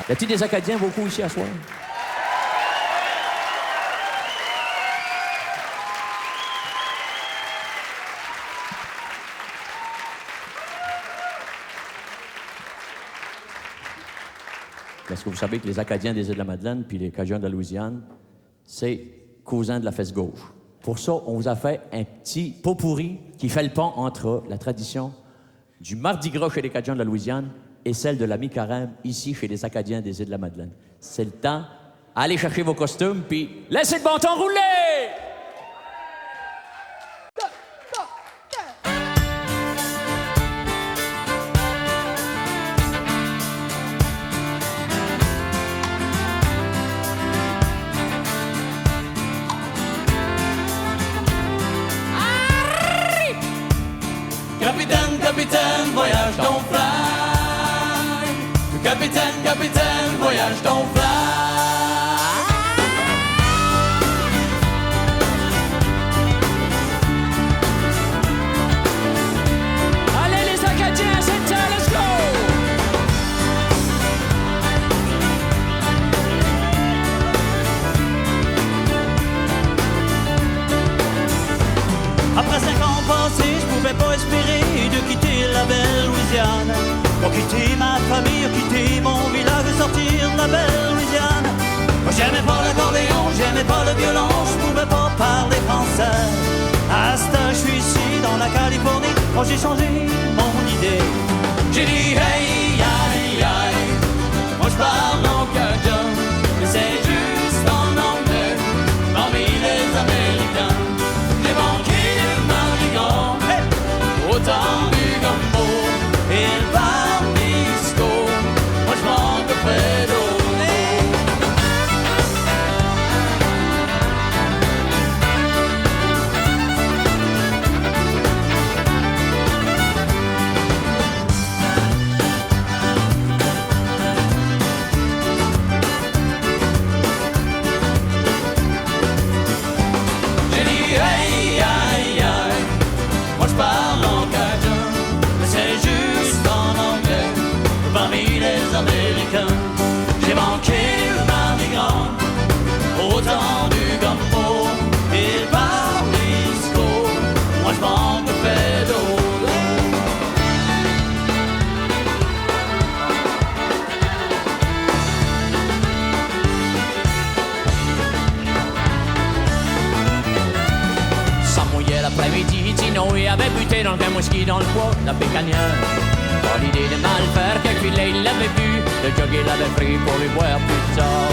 Y a-t-il des Acadiens beaucoup ici à soir? Est-ce que vous savez que les Acadiens des Îles-de-la-Madeleine puis les Cajuns de la Louisiane, c'est cousins de la fesse gauche? Pour ça, on vous a fait un petit pot pourri qui fait le pont entre la tradition du Mardi Gras chez les Cajuns de la Louisiane et celle de la mi-carême ici chez les Acadiens des Îles-de-la-Madeleine. C'est le temps. Allez chercher vos costumes puis laissez le bon temps rouler! Capitaine, capitaine, voyage ton fly. Capitaine, capitaine, voyage ton fly. Allez les Acadiens, c'est le temps, let's go! Après 5 ans passés, je pouvais pas espérer de quitter la belle Louisiane. Pour quitter ma famille, quitter mon village et sortir de la belle Louisiane. Moi j'aimais pas l'accordéon, j'aimais pas le violon, je pouvais pas parler français. À ce temps, je suis ici dans la Californie, quand j'ai changé mon idée. J'ai dit hey, aïe, aïe, moi je parle en cajun, mais c'est juste en anglais, parmi les Américains. J'ai manqué du Mardi Gras, hey, autant du gumbo, et le bar disco, moi je manque de pédo. J'ai dit hey, aïe, aïe, moi je parle en cajun, mais c'est juste en anglais, parmi les Américains. J'ai manqué le Mardi Gras, autant du gumbo, et le bar disco, moi je manque de pédo. Ça mouillait l'après-midi, Tino y avait buté dans le vin whisky dans le bois, la pécanière. Pas l'idée de mal faire, quelques filets il l'avait bu, le jug il l'avait pris pour lui boire plus tard.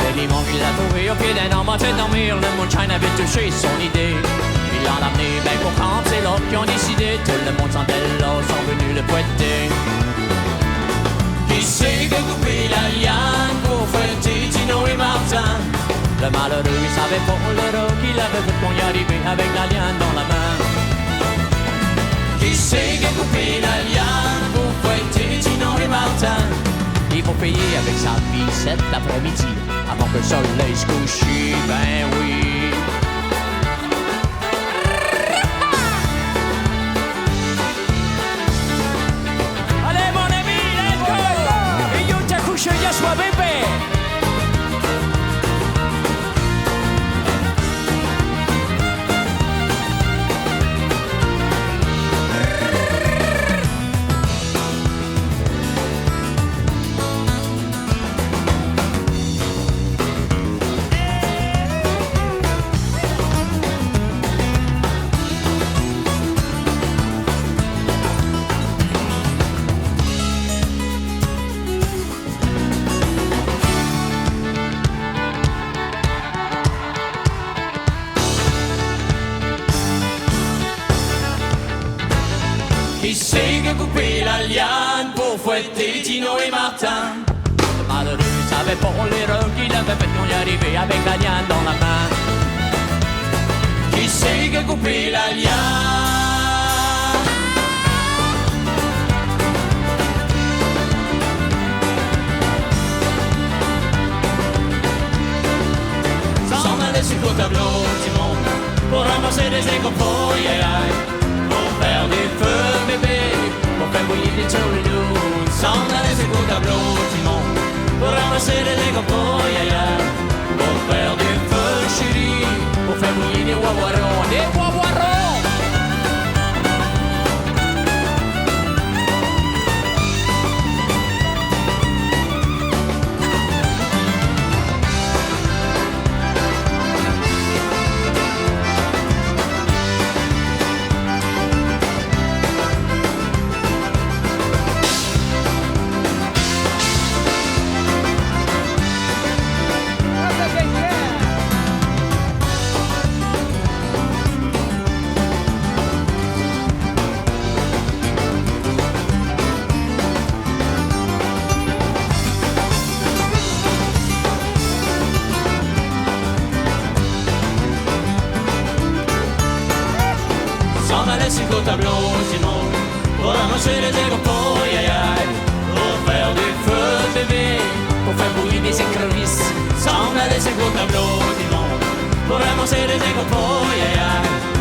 Le dimanche il l'a trouvé au pied d'un arbre en train de dormir, le moonshine avait touché son idée. Il l'en a amené ben pour camp, c'est là qu'ils ont décidé, tout le monde s'en là, sont venus le poêter. Qui c'est qui a coupé la liane pour fêter Tino et Martin? Le malheureux il savait pas l'heure qu'il avait fait qu'on y arrivait avec la liane dans la main. Qui c'est qui a coupé la liane pour fêter Tino et Martin? Il faut payer avec sa vie cet après-midi, avant que le soleil se couche, ben oui. Allez mon ami, let's go! Et yo t'as couché, y'a soit bébé! Qui c'est qui a coupé la liane pour fouetter Tino et Martin? Le malheureux savait pas l'erreur qu'il avait fait qu'on y arrivait avec la liane dans la main. Qui c'est qui a coupé la liane? S'en aller sur le tableau du monde pour ramasser des écopots, yeah, pour faire du feu, bébé, pour faire bouillir des tourneaux. S'en aller sur le tableau ramasser les écopots, aïe aïe. Pour faire du feu, bébé, pour faire bouillir des écrevisses, sans aller sur le tableau du monde. Pour ramasser les écopots, aïe aïe.